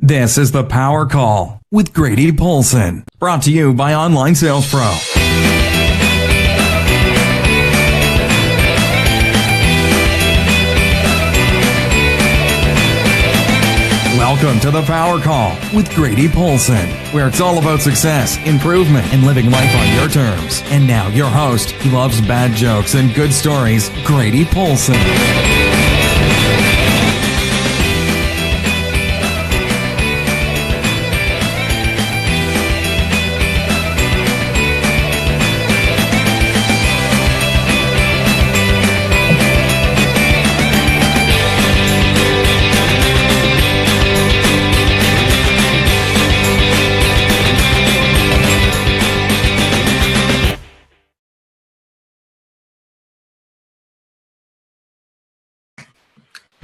This is the Power Call with Grady Polcyn, brought to you by Online Sales Pro. Welcome to the Power Call with Grady Polcyn, where it's all about success, improvement, and living life on your terms. And now your host, he loves bad jokes and good stories, Grady Polcyn.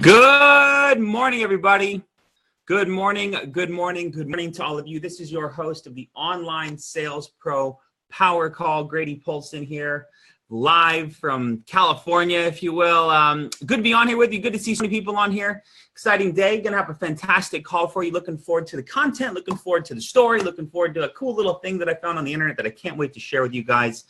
Good morning, everybody. Good morning to all of you. This is your host of the Online Sales Pro Power Call, Grady Polcyn here, live from California, if you will. Good to be on here with you. Good to see so many people on here. Exciting day. Gonna have a fantastic call for you. Looking forward to the content, looking forward to the story, looking forward to a cool little thing that I found on the internet that I can't wait to share with you guys.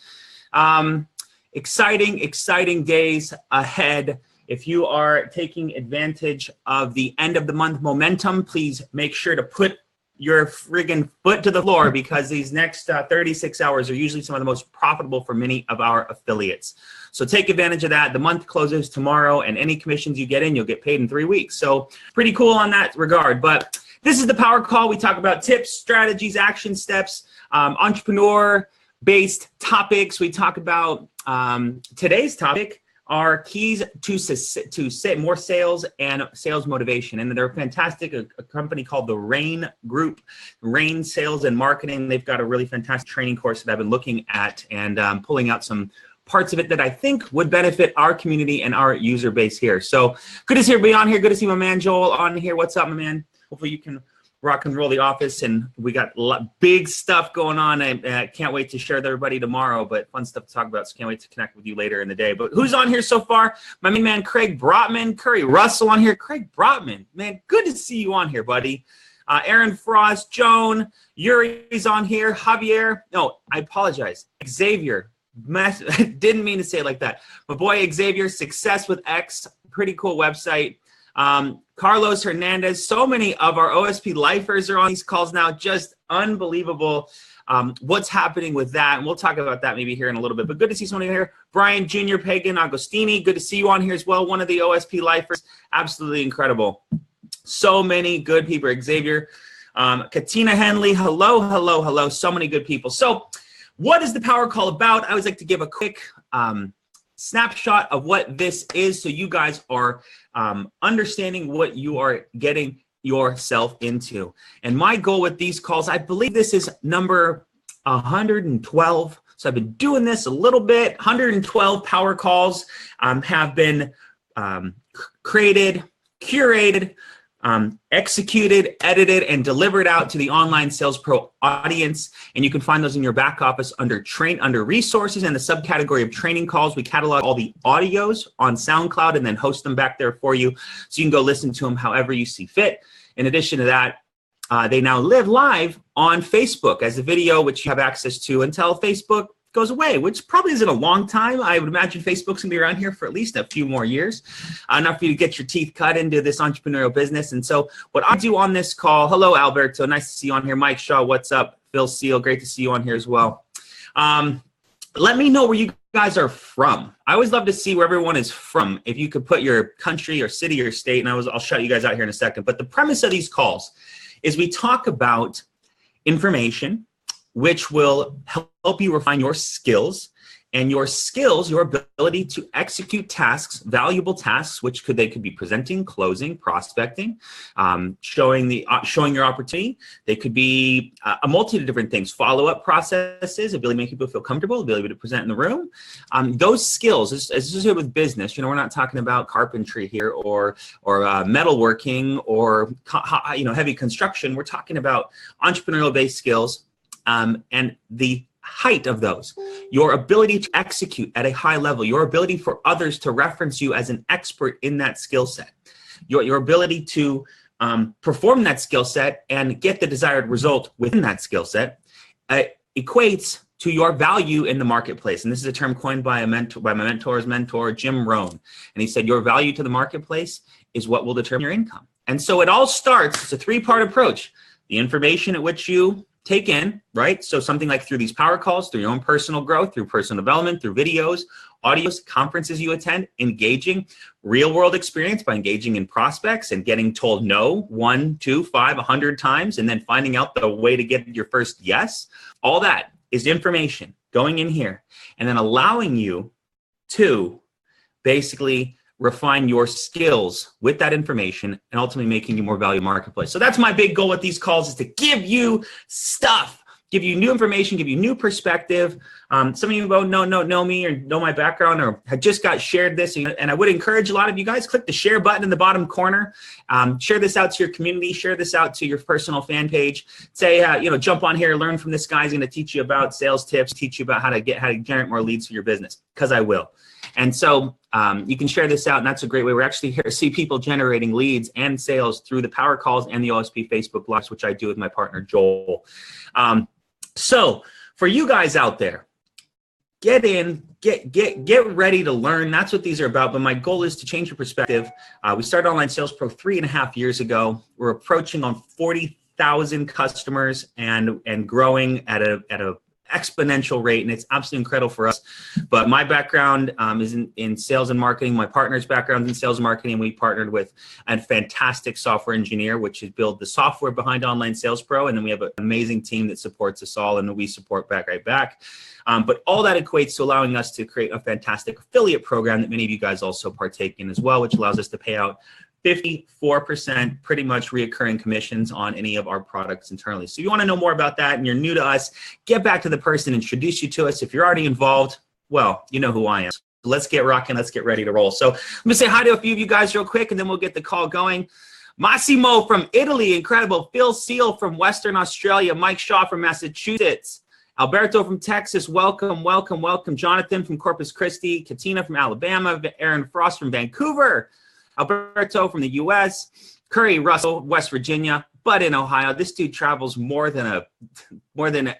Exciting days ahead. If you are taking advantage of the end of the month momentum, please make sure to put your friggin' foot to the floor, because these next 36 hours are usually some of the most profitable for many of our affiliates. So take advantage of that. The month closes tomorrow, and any commissions you get in, you'll get paid in 3 weeks. So pretty cool on that regard. But this is the Power Call. We talk about tips, strategies, action steps, entrepreneur-based topics. We talk about today's topic are keys to more sales and sales motivation. And they're fantastic. A company called the Rain Group, Rain Sales and Marketing. They've got a really fantastic training course that I've been looking at and pulling out some parts of it that I think would benefit our community and our user base here. So good to see everybody on here. Good to see my man Joel on here. What's up, my man? Hopefully you can rock and roll the office, and we got big stuff going on. I can't wait to share with everybody tomorrow, but fun stuff to talk about, so can't wait to connect with you later in the day. But who's on here so far? My main man Craig Brotman, Curry Russell on here. Craig Brotman, man, good to see you on here, buddy. Aaron Frost, Joan, Yuri's on here, Javier. No, I apologize. Xavier. Didn't mean to say it like that. My boy Xavier, Success with X, pretty cool website. Carlos Hernandez, so many of our OSP lifers are on these calls now. Just unbelievable what's happening with that. And we'll talk about that maybe here in a little bit. But good to see someone here. Brian Jr., Pagan Agostini, good to see you on here as well. One of the OSP lifers. Absolutely incredible. So many good people. Xavier, Katina Henley, hello. So many good people. So what is the Power Call about? I always like to give a quick snapshot of what this is, so you guys are understanding what you are getting yourself into. And my goal with these calls, I believe this is number 112. So I've been doing this a little bit. 112 Power Calls have been created, curated, executed, edited, and delivered out to the Online Sales Pro audience. And you can find those in your back office under resources and the subcategory of training calls. We catalog all the audios on SoundCloud and then host them back there for you, so you can go listen to them however you see fit. In addition to that, they now live live on Facebook as a video, which you have access to until Facebook goes away, which probably isn't a long time. I would imagine Facebook's gonna be around here for at least a few more years, enough for you to get your teeth cut into this entrepreneurial business. And so what I do on this call, hello, Alberto, nice to see you on here. Mike Shaw, what's up? Phil Seal, great to see you on here as well. Let me know where you guys are from. I always love to see where everyone is from. If you could put your country or city or state, and I'll shout you guys out here in a second. But the premise of these calls is we talk about information which will help you refine your skills, and your skills, your ability to execute tasks, valuable tasks, which they could be presenting, closing, prospecting, showing your opportunity. They could be a multitude of different things. Follow-up processes, ability to make people feel comfortable, ability to present in the room. Those skills, associated with business, we're not talking about carpentry here or metalworking or heavy construction. We're talking about entrepreneurial-based skills. And the height of those, your ability to execute at a high level, your ability for others to reference you as an expert in that skill set, your ability to perform that skill set and get the desired result within that skill set equates to your value in the marketplace. And this is a term coined by my mentor's mentor, Jim Rohn. And he said, your value to the marketplace is what will determine your income. And so it all starts, it's a three-part approach. The information at which you take in, right? So something like through these power calls, through your own personal growth, through personal development, through videos, audios, conferences you attend, engaging, real world experience by engaging in prospects and getting told no 1, 2, 5, 100 times, and then finding out the way to get your first yes. All that is information going in here and then allowing you to basically refine your skills with that information and ultimately making you more valuable marketplace. So that's my big goal with these calls, is to give you stuff, give you new information, give you new perspective. Some of you don't know me or know my background or had just got shared this. And I would encourage a lot of you guys, click the share button in the bottom corner. Share this out to your community. Share this out to your personal fan page. Say, jump on here, learn from this guy. He's going to teach you about sales tips, teach you about how to generate more leads for your business, because I will. And so you can share this out, and that's a great way. We're actually here to see people generating leads and sales through the power calls and the OSP Facebook Lives, which I do with my partner, Joel. So for you guys out there, get in, get ready to learn. That's what these are about. But my goal is to change your perspective. We started Online Sales Pro 3.5 years ago. We're approaching on 40,000 customers and growing at a exponential rate, and it's absolutely incredible for us. But my background is in sales and marketing. My partner's background is in sales and marketing, and we partnered with a fantastic software engineer, which is build the software behind Online Sales Pro, and then we have an amazing team that supports us all, and we support right back. But all that equates to allowing us to create a fantastic affiliate program that many of you guys also partake in as well, which allows us to pay out 54% pretty much reoccurring commissions on any of our products internally. So if you want to know more about that and you're new to us, get back to the person, introduce you to us. If you're already involved, well, you know who I am. So let's get rocking. Let's get ready to roll. So let me say hi to a few of you guys real quick, and then we'll get the call going. Massimo from Italy, incredible. Phil Seal from Western Australia. Mike Shaw from Massachusetts. Alberto from Texas, welcome. Jonathan from Corpus Christi. Katina from Alabama. Aaron Frost from Vancouver. Alberto from the U.S., Curry Russell, West Virginia, Bud in Ohio. This dude travels more than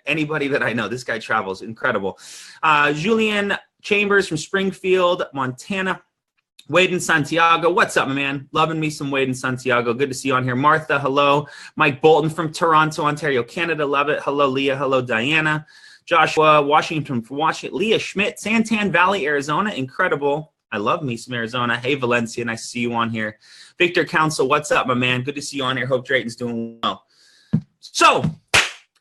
anybody that I know. This guy travels incredible. Julian Chambers from Springfield, Montana. Wade in Santiago. What's up, my man? Loving me some Wade in Santiago. Good to see you on here. Martha, hello. Mike Bolton from Toronto, Ontario, Canada. Love it. Hello, Leah. Hello, Diana. Joshua Washington from Washington. Leah Schmidt, Santan Valley, Arizona. Incredible. I love me some Arizona. Hey, Valencia, nice to see you on here. Victor Council, what's up, my man? Good to see you on here. Hope Drayton's doing well. So,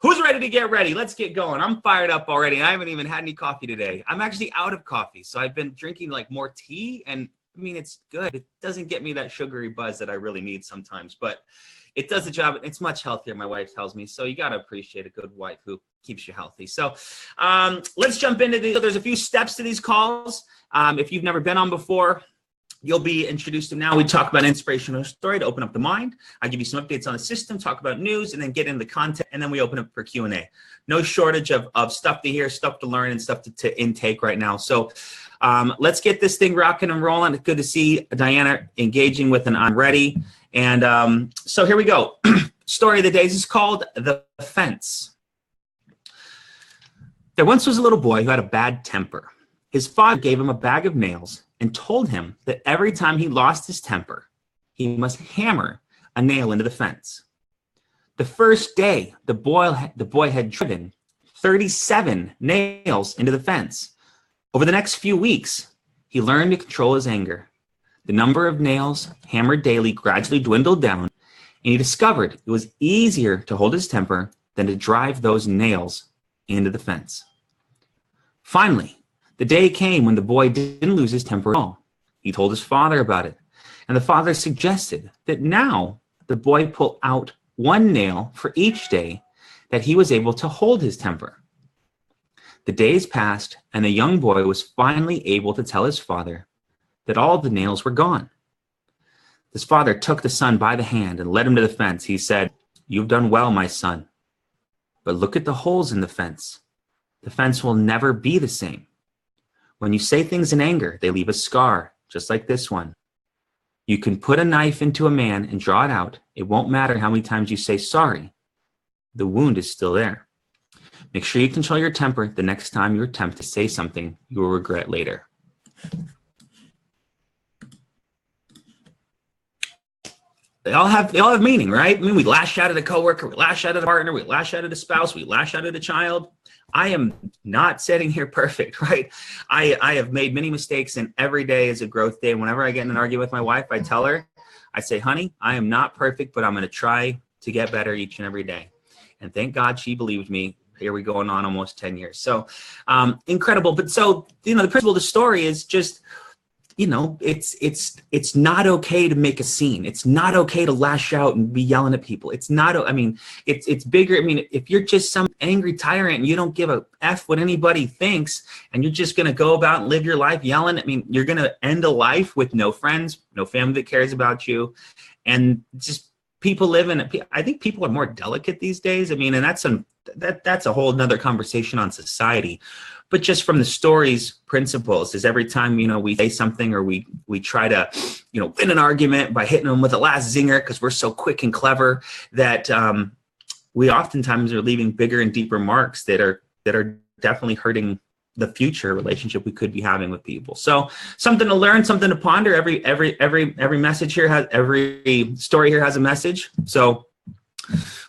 who's ready to get ready? Let's get going. I'm fired up already. I haven't even had any coffee today. I'm actually out of coffee, so I've been drinking like more tea, and I mean, it's good. It doesn't get me that sugary buzz that I really need sometimes, but it does the job. It's much healthier, my wife tells me. So you got to appreciate a good wife who keeps you healthy. So let's jump into these. There's a few steps to these calls. If you've never been on before, you'll be introduced to now. We talk about inspirational story to open up the mind. I give you some updates on the system, talk about news, and then get into the content, and then we open up for Q&A. No shortage of stuff to hear, stuff to learn, and stuff to intake right now. So let's get this thing rocking and rolling. It's good to see Diana engaging with an I'm ready. And so here we go. Story of the day is called The Fence. There once was a little boy who had a bad temper. His father gave him a bag of nails and told him that every time he lost his temper, he must hammer a nail into the fence. The first day, the boy had driven 37 nails into the fence. Over the next few weeks, he learned to control his anger. The number of nails hammered daily gradually dwindled down, and he discovered it was easier to hold his temper than to drive those nails into the fence. Finally, the day came when the boy didn't lose his temper at all. He told his father about it, and the father suggested that now the boy pull out one nail for each day that he was able to hold his temper. The days passed, and the young boy was finally able to tell his father that all the nails were gone. His father took the son by the hand and led him to the fence. He said, "You've done well, my son, but look at the holes in the fence. The fence will never be the same. When you say things in anger, they leave a scar, just like this one. You can put a knife into a man and draw it out. It won't matter how many times you say sorry. The wound is still there. Make sure you control your temper the next time you attempt to say something you will regret later. They all have meaning, right? I mean, we lash out at a coworker, we lash out at a partner, we lash out at a spouse, we lash out at a child. I am not sitting here perfect, right? I have made many mistakes, and every day is a growth day. Whenever I get in an argument with my wife, I tell her, I say, honey, I am not perfect, but I'm going to try to get better each and every day. And thank God she believed me. Here we go on almost 10 years. So incredible. But so, the principle of the story is just, it's not okay to make a scene. It's not okay to lash out and be yelling at people. It's not, it's bigger. I mean, if you're just some angry tyrant and you don't give a F what anybody thinks, and you're just going to go about and live your life yelling, you're going to end a life with no friends, no family that cares about you. And just people live in it. I think people are more delicate these days. And that's a whole nother conversation on society. But just from the story's principles is every time, we say something or we try to, win an argument by hitting them with the last zinger because we're so quick and clever that we oftentimes are leaving bigger and deeper marks that are definitely hurting the future relationship we could be having with people. So something to learn, something to ponder. Every message here every story here has a message. So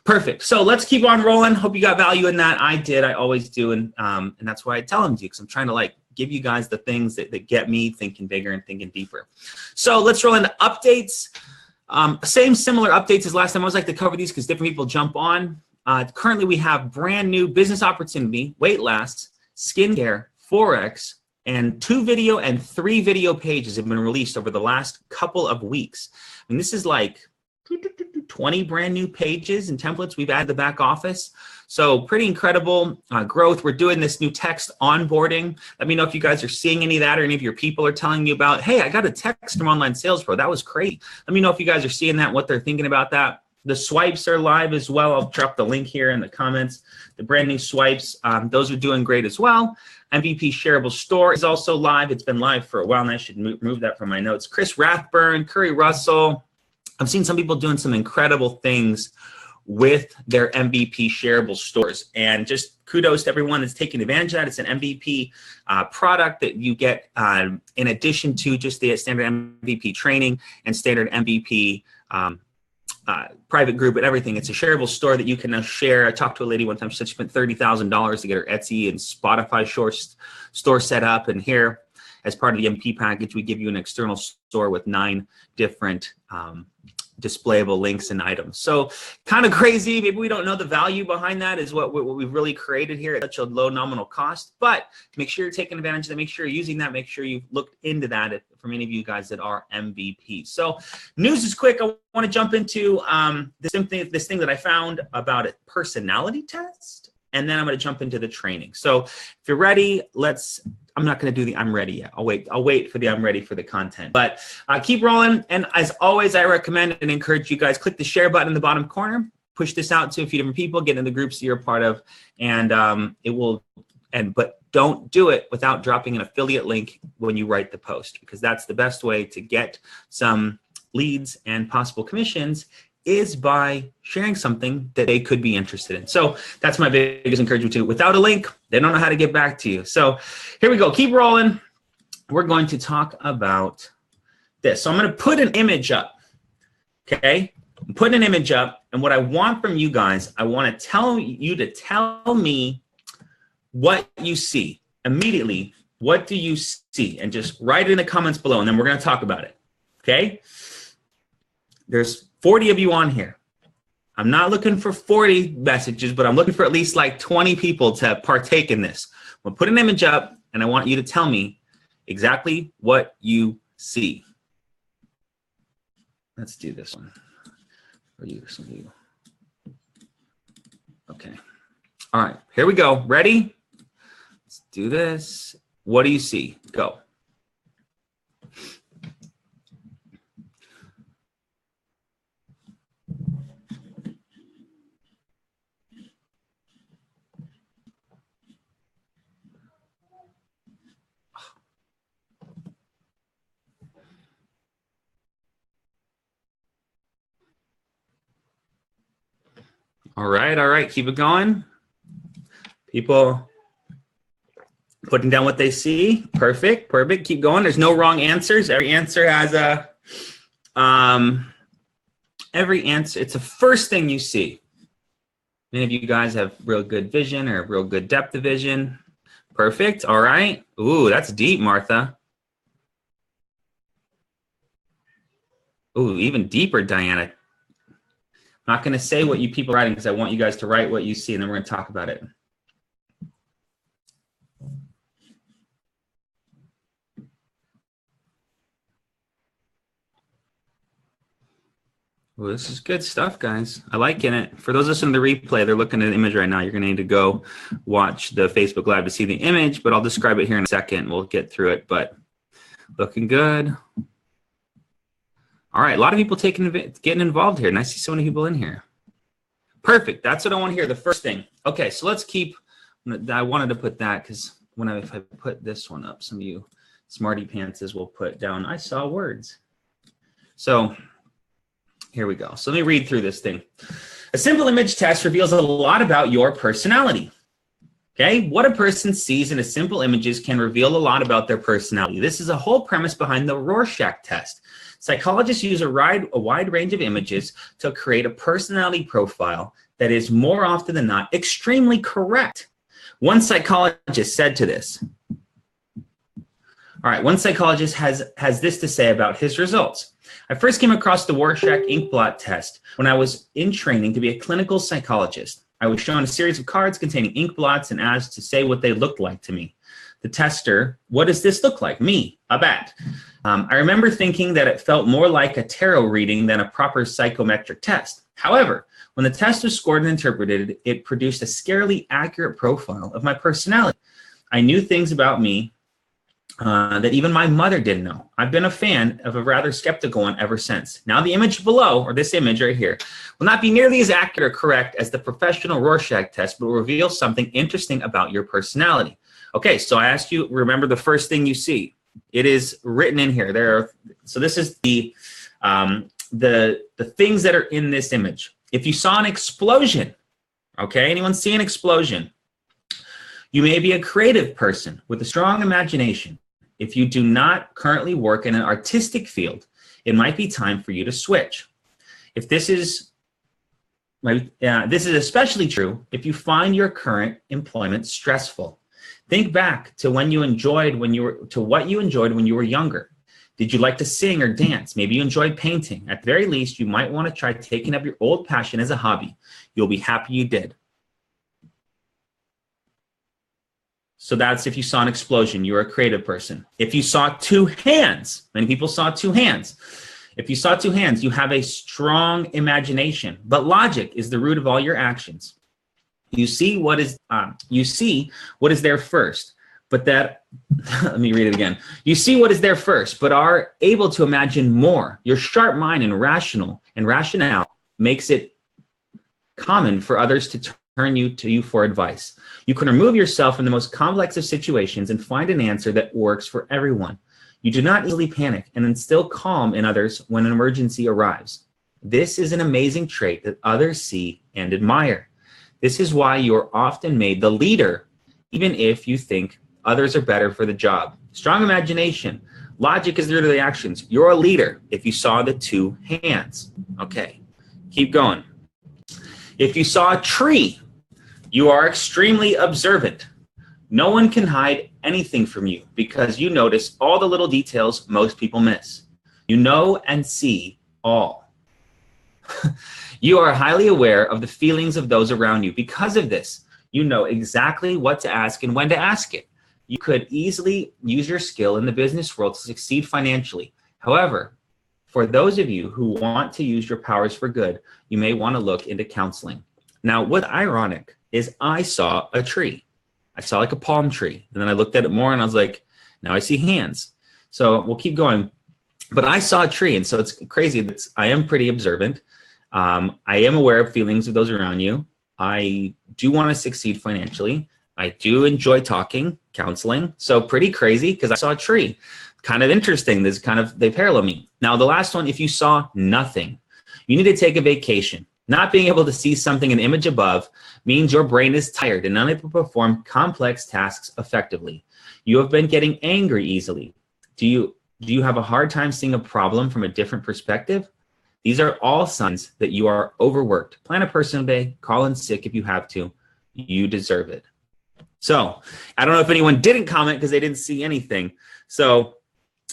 perfect. So let's keep on rolling. Hope you got value in that. I did. I always do. And that's why I tell them to, because I'm trying to give you guys the things that get me thinking bigger and thinking deeper. So let's roll into updates. Similar updates as last time. I always like to cover these because different people jump on. Currently, we have brand new business opportunity, weight loss, skincare, Forex, and 2 video and 3 video pages have been released over the last couple of weeks. This is 20 brand new pages and templates we've added to the back office. So pretty incredible growth. We're doing this new text onboarding. Let me know if you guys are seeing any of that or any of your people are telling you about, hey, I got a text from Online Sales Pro. That was great. Let me know if you guys are seeing that, what they're thinking about that. The swipes are live as well. I'll drop the link here in the comments. The brand new swipes, those are doing great as well. MVP Shareable Store is also live. It's been live for a while, and I should move that from my notes. Chris Rathburn, Curry Russell. I've seen some people doing some incredible things with their MVP shareable stores, and just kudos to everyone that's taking advantage of that. It's an MVP product that you get in addition to just the standard MVP training and standard MVP private group and everything. It's a shareable store that you can now share. I talked to a lady one time. She said she spent $30,000 to get her Etsy and Spotify store set up, and here, as part of the MP package, we give you an external store with 9 different displayable links and items. So kind of crazy. Maybe we don't know the value behind that is what we've really created here at such a low nominal cost. But make sure you're taking advantage of that. Make sure you're using that. Make sure you've looked into that for many of you guys that are MVP. So news is quick. I want to jump into this thing that I found about a personality test. And then I'm going to jump into the training. So if you're ready, I'm not going to do the I'm ready yet. I'll wait for the I'm ready for the content. But keep rolling. And as always, I recommend and encourage you guys, click the share button in the bottom corner. Push this out to a few different people. Get in the groups that you're a part of. And but don't do it without dropping an affiliate link when you write the post, because that's the best way to get some leads and possible commissions is by sharing something that they could be interested in. So that's my biggest encouragement too. Without a link, they don't know how to get back to you. So here we go. Keep rolling. We're going to talk about this. So I'm going to put an image up. Okay. I'm putting an image up. And what I want from you guys, I want to tell you to tell me what you see immediately. What do you see? And just write it in the comments below. And then we're going to talk about it. Okay. There's 40 of you on here. I'm not looking for 40 messages, but I'm looking for at least 20 people to partake in this. I'm gonna put an image up and I want you to tell me exactly what you see. Let's do this one for you. Some of you. Okay. All right, here we go. Ready? Let's do this. What do you see? Go. All right. Keep it going. People putting down what they see. Perfect. Keep going. There's no wrong answers. Every answer has a, it's the first thing you see. Many of you guys have real good vision or real good depth of vision. Perfect. All right. Ooh, that's deep, Martha. Ooh, even deeper, Diana. I'm not going to say what you people are writing because I want you guys to write what you see, and then we're going to talk about it. Well, this is good stuff, guys. I like it. For those listening to the replay, they're looking at the image right now. You're going to need to go watch the Facebook Live to see the image, but I'll describe it here in a second. We'll get through it, but looking good. All right, a lot of people getting involved here. Nice to see so many people in here. Perfect. That's what I want to hear, the first thing. Okay, so let's keep, I wanted to put that because if I put this one up, some of you smarty pantses will put down, I saw words. So here we go. So let me read through this thing. A simple image test reveals a lot about your personality. Okay, what a person sees in a simple images can reveal a lot about their personality. This is a whole premise behind the Rorschach test. Psychologists use a wide range of images to create a personality profile that is more often than not extremely correct. One psychologist said to this. All right, one psychologist has this to say about his results. I first came across the Rorschach ink blot test when I was in training to be a clinical psychologist. I was shown a series of cards containing ink blots and asked to say what they looked like to me. The tester, what does this look like? Me, a bat. I remember thinking that it felt more like a tarot reading than a proper psychometric test. However, when the test was scored and interpreted, it produced a scarily accurate profile of my personality. I knew things about me that even my mother didn't know. I've been a fan of a rather skeptical one ever since. Now the image below, or this image right here, will not be nearly as accurate or correct as the professional Rorschach test, but will reveal something interesting about your personality. Okay, so I asked you, remember the first thing you see. It is written in here. So this is the things that are in this image. If you saw an explosion, okay, anyone see an explosion? You may be a creative person with a strong imagination. If you do not currently work in an artistic field, it might be time for you to switch. If this is especially true if you find your current employment stressful. Think back to what you enjoyed when you were younger. Did you like to sing or dance? Maybe you enjoyed painting. At the very least, you might want to try taking up your old passion as a hobby. You'll be happy you did. So that's if you saw an explosion, you're a creative person. If you saw two hands, many people saw two hands. If you saw two hands, you have a strong imagination, but logic is the root of all your actions. You see what is there first, but that, let me read it again. You see what is there first, but are able to imagine more. Your sharp mind and rationale makes it common for others to turn to you for advice. You can remove yourself from the most complex of situations and find an answer that works for everyone. You do not easily panic and instill calm in others when an emergency arrives. This is an amazing trait that others see and admire. This is why you are often made the leader, even if you think others are better for the job. Strong imagination. Logic is the root of the actions. You're a leader if you saw the two hands. Okay, keep going. If you saw a tree, you are extremely observant. No one can hide anything from you because you notice all the little details most people miss. You know and see all. You are highly aware of the feelings of those around you. Because of this, you know exactly what to ask and when to ask it. You could easily use your skill in the business world to succeed financially. However, for those of you who want to use your powers for good, you may want to look into counseling. Now, what's ironic is I saw a tree. I saw like a palm tree. And then I looked at it more and I was like, now I see hands. So we'll keep going. But I saw a tree. And so it's crazy that I am pretty observant. I am aware of feelings of those around you. I do want to succeed financially. I do enjoy talking, counseling. So pretty crazy because I saw a tree. Kind of interesting. They parallel me. Now, the last one, if you saw nothing, you need to take a vacation. Not being able to see something in the image above means your brain is tired and unable to perform complex tasks effectively. You have been getting angry easily. Do you have a hard time seeing a problem from a different perspective? These are all signs that you are overworked. Plan a personal day, call in sick if you have to. You deserve it. So I don't know if anyone didn't comment because they didn't see anything. So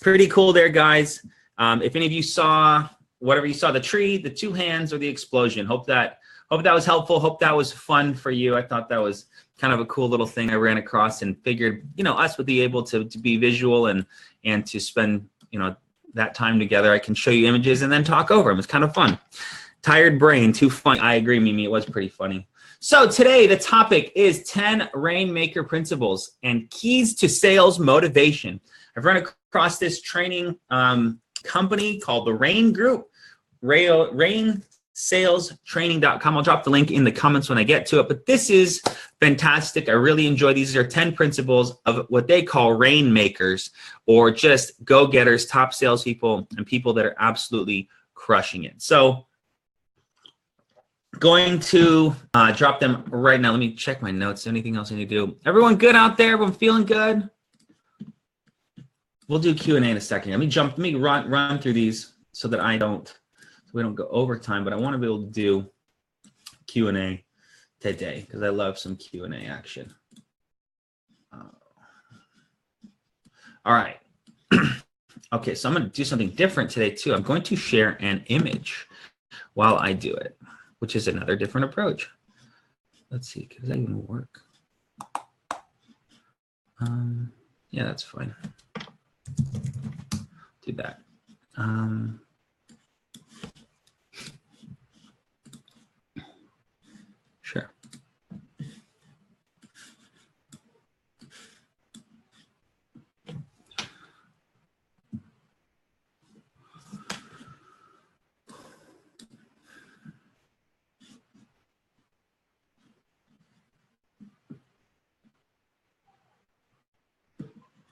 pretty cool there, guys. If any of you saw whatever you saw, the tree, the two hands, or the explosion, hope that was helpful. Hope that was fun for you. I thought that was kind of a cool little thing I ran across and figured, us would be able to be visual and to spend, that time together. I can show you images and then talk over them. It's kind of fun. Tired brain, too funny. I agree, Mimi. It was pretty funny. So today the topic is 10 Rainmaker principles and keys to sales motivation. I've run across this training company called the Rain Group, rainsalstraining.com. I'll drop the link in the comments when I get to it, but this is fantastic. I really enjoy these. Are 10 principles of what they call Rainmakers, or just go-getters, top salespeople, and people that are absolutely crushing it. So going to drop them right now. Let me check my notes. Anything else I need to do? Everyone good out there? Everyone feeling good? We'll do Q&A in a second. Let me run through these so that we don't go over time, but I want to be able to do Q&A today because I love some Q&A action. All right. Okay, so I'm going to do something different today too. I'm going to share an image while I do it, which is another different approach. Let's see, does that even work? Yeah, that's fine. Do that. Sure.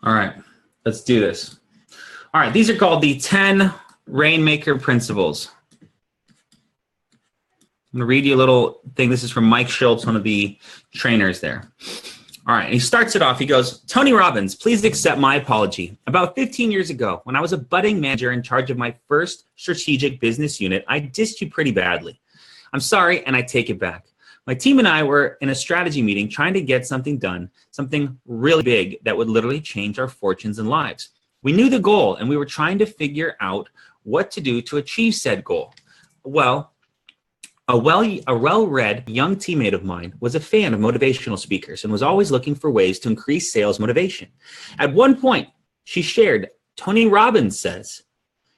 All right, let's do this. All right, these are called the 10 Rainmaker principles. I'm going to read you a little thing. This is from Mike Schultz, one of the trainers there. All right, and he starts it off. He goes, Tony Robbins, please accept my apology. About 15 years ago, when I was a budding manager in charge of my first strategic business unit, I dissed you pretty badly. I'm sorry, and I take it back. My team and I were in a strategy meeting trying to get something done, something really big that would literally change our fortunes and lives. We knew the goal, and we were trying to figure out what to do to achieve said goal. Well, a well-read young teammate of mine was a fan of motivational speakers and was always looking for ways to increase sales motivation. At one point, she shared, Tony Robbins says,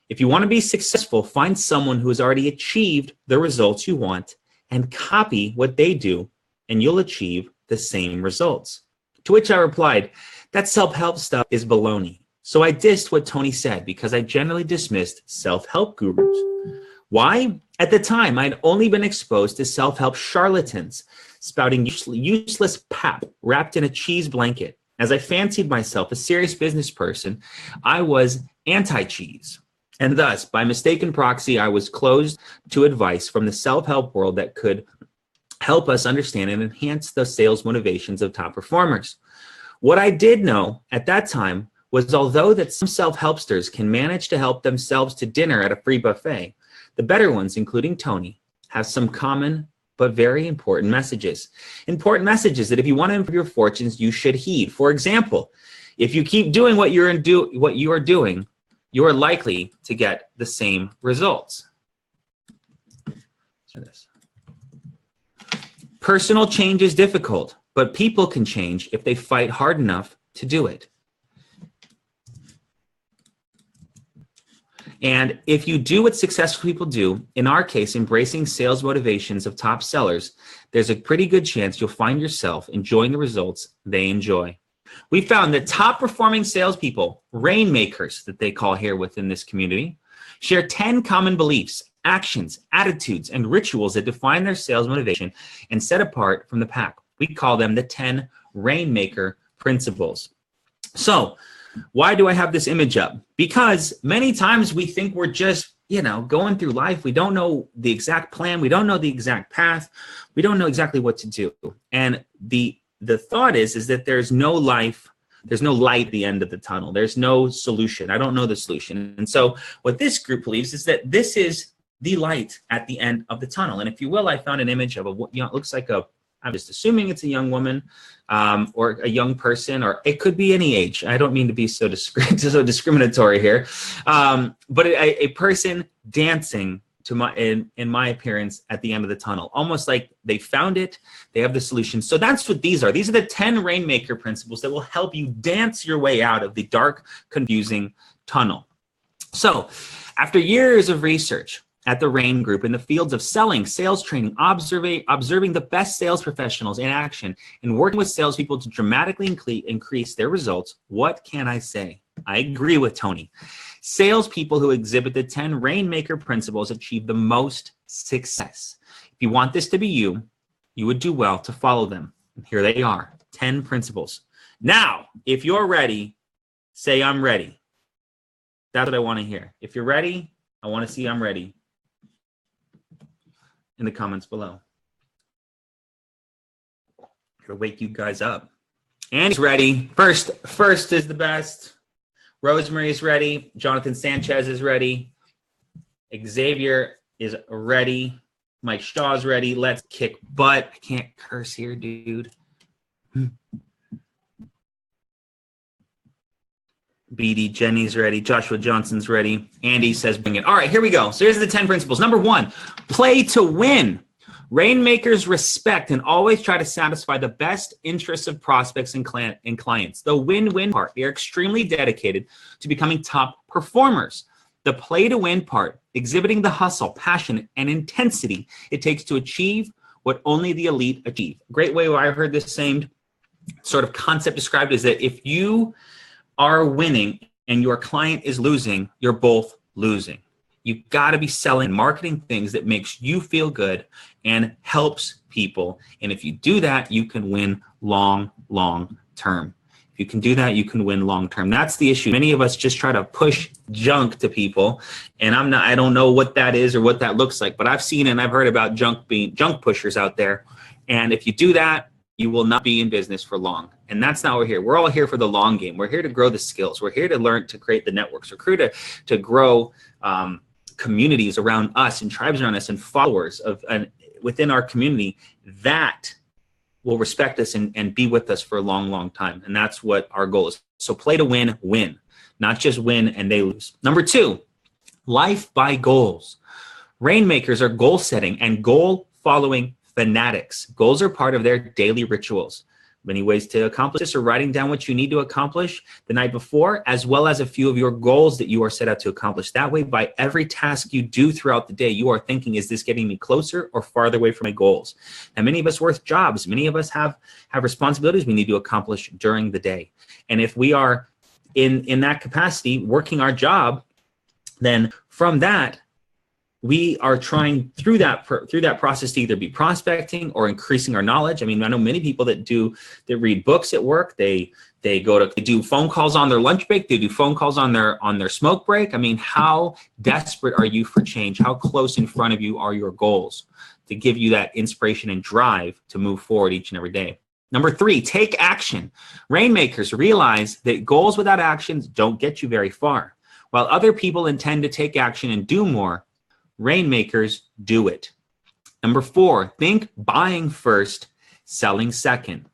if you want to be successful, find someone who has already achieved the results you want and copy what they do, and you'll achieve the same results. To which I replied, that self-help stuff is baloney. So I dissed what Tony said because I generally dismissed self-help gurus. Why? At the time, I'd only been exposed to self-help charlatans spouting useless pap wrapped in a cheese blanket. As I fancied myself a serious business person, I was anti-cheese. And thus, by mistaken proxy, I was closed to advice from the self-help world that could help us understand and enhance the sales motivations of top performers. What I did know at that time was although that some self-helpsters can manage to help themselves to dinner at a free buffet, the better ones, including Tony, have some common but very important messages. Important messages that if you want to improve your fortunes, you should heed. For example, if you keep doing what you are doing, you are likely to get the same results. Personal change is difficult, but people can change if they fight hard enough to do it. And if you do what successful people do, in our case, embracing sales motivations of top sellers, there's a pretty good chance you'll find yourself enjoying the results they enjoy. We found that top performing salespeople, Rainmakers that they call here within this community, share 10 common beliefs, actions, attitudes, and rituals that define their sales motivation and set apart from the pack. We call them the 10 Rainmaker principles. So, why do I have this image up? Because many times we think we're just, going through life, we don't know the exact plan. We don't know the exact path. We don't know exactly what to do. And the thought is that there's no life. There's no light at the end of the tunnel. There's no solution. I don't know the solution. And so what this group believes is that this is the light at the end of the tunnel. And if you will, I found an image of it looks like I'm just assuming it's a young woman or a young person, or it could be any age. I don't mean to be so discriminatory here. But a person dancing in my appearance at the end of the tunnel, almost like they found it, they have the solution. So that's what these are. These are the 10 Rainmaker principles that will help you dance your way out of the dark, confusing tunnel. So after years of research at the Rain Group in the fields of selling, sales training, observing the best sales professionals in action, and working with salespeople to dramatically increase their results, what can I say? I agree with Tony. Salespeople who exhibit the 10 Rainmaker principles achieve the most success. If you want this to be you, you would do well to follow them. And here they are, 10 principles. Now, if you're ready, say I'm ready. That's what I want to hear. If you're ready, I want to see I'm ready in the comments below. Gotta wake you guys up. Andy's ready. First is the best. Rosemary is ready. Jonathan Sanchez is ready. Xavier is ready. Mike Shaw is ready. Let's kick butt. I can't curse here, dude. BD Jenny's ready. Joshua Johnson's ready. Andy says bring it. All right, here we go. So here's the 10 principles. Number 1, play to win. Rainmakers respect and always try to satisfy the best interests of prospects and clients. The win-win part, they are extremely dedicated to becoming top performers. The play to win part, exhibiting the hustle, passion, and intensity it takes to achieve what only the elite achieve. A great way where I've heard this same sort of concept described is that if you are winning and your client is losing, you're both losing. You got to be selling and marketing things that makes you feel good and helps people. And if you do that, you can win long term. If you can do that, you can win long term. That's the issue. Many of us just try to push junk to people, and I don't know what that is or what that looks like, but I've seen and I've heard about junk pushers out there. And if you do that, you will not be in business for long. And that's not what we're here. We're all here for the long game. We're here to grow the skills. We're here to learn to create the networks. We're here to grow communities around us and tribes around us and followers within our community that will respect us and be with us for a long time. And that's what our goal is. So play to win, not just win and they lose. Number 2, life by goals. Rainmakers are goal setting and goal following fanatics. Goals are part of their daily rituals. Many ways to accomplish this are writing down what you need to accomplish the night before, as well as a few of your goals that you are set out to accomplish. That way, by every task you do throughout the day, you are thinking, is this getting me closer or farther away from my goals? And many of us work jobs. Many of us have responsibilities we need to accomplish during the day. And if we are in that capacity working our job, then from that, we are trying through that process to either be prospecting or increasing our knowledge. I mean, I know many people that read books at work. They do phone calls on their lunch break. They do phone calls on their smoke break. I mean, how desperate are you for change? How close in front of you are your goals to give you that inspiration and drive to move forward each and every day? Number 3, take action. Rainmakers realize that goals without actions don't get you very far. While other people intend to take action and do more, Rainmakers do it. Number 4, think buying first, selling second.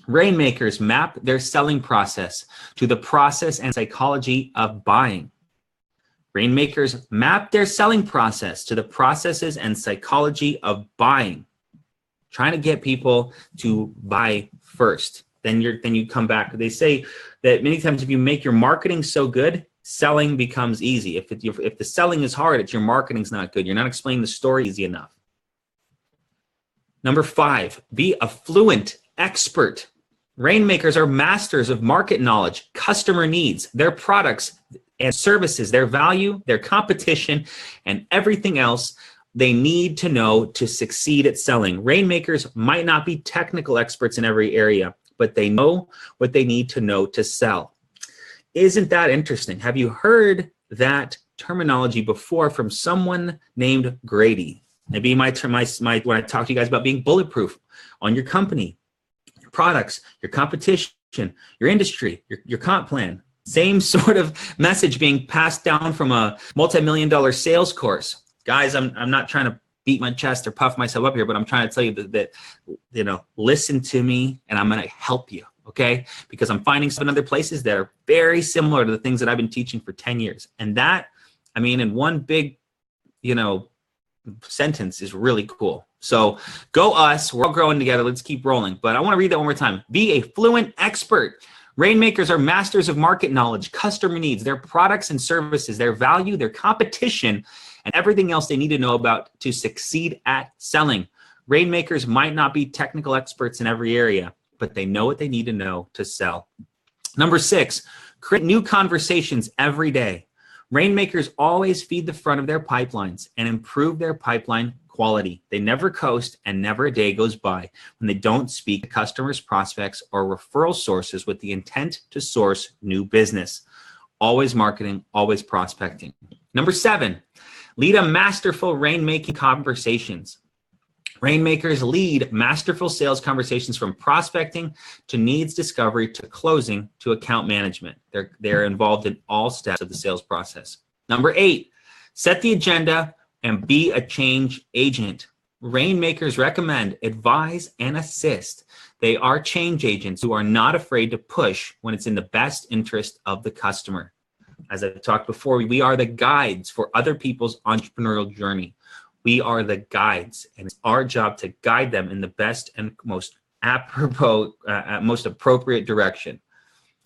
Rainmakers map their selling process to the process and psychology of buying. Rainmakers map their selling process to the processes and psychology of buying. Trying to get people to buy first. Then you come back. They say that many times if you make your marketing so good, selling becomes easy. If the selling is hard, it's your marketing's not good. You're not explaining the story easy enough. Number 5, be a fluent expert. Rainmakers are masters of market knowledge, customer needs, their products and services, their value, their competition, and everything else they need to know to succeed at selling. Rainmakers might not be technical experts in every area, but they know what they need to know to sell. Isn't that interesting? Have you heard that terminology before from someone named Grady. Maybe my when I talk to you guys about being bulletproof on your company, your products, your competition, your industry, your comp plan. Same sort of message being passed down from a multi-million-dollar sales course. Guys, I'm not trying to beat my chest or puff myself up here, but I'm trying to tell you that listen to me and I'm going to help you, okay? Because I'm finding some other places that are very similar to the things that I've been teaching for 10 years. And that, in one big, sentence is really cool. So go us, we're all growing together. Let's keep rolling. But I want to read that one more time. Be a fluent expert. Rainmakers are masters of market knowledge, customer needs, their products and services, their value, their competition, and everything else they need to know about to succeed at selling. Rainmakers might not be technical experts in every area, but they know what they need to know to sell. Number 6, create new conversations every day. Rainmakers always feed the front of their pipelines and improve their pipeline quality. They never coast, and never a day goes by when they don't speak to customers, prospects, or referral sources with the intent to source new business. Always marketing, always prospecting. Number 7, lead a masterful rainmaking conversations. Rainmakers lead masterful sales conversations from prospecting to needs discovery to closing to account management. They're involved in all steps of the sales process. Number 8, set the agenda and be a change agent. Rainmakers recommend, advise, and assist. They are change agents who are not afraid to push when it's in the best interest of the customer. As I've talked before, we are the guides for other people's entrepreneurial journey. We are the guides, and it's our job to guide them in the best and most appropriate direction.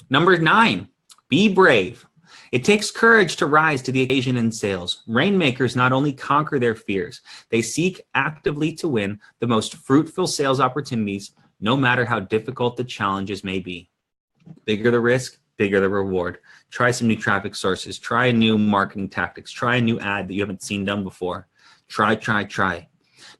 Number 9, be brave. It takes courage to rise to the occasion in sales. Rainmakers not only conquer their fears, they seek actively to win the most fruitful sales opportunities, no matter how difficult the challenges may be. Bigger the risk, bigger the reward. Try some new traffic sources. Try new marketing tactics. Try a new ad that you haven't seen done before. Try.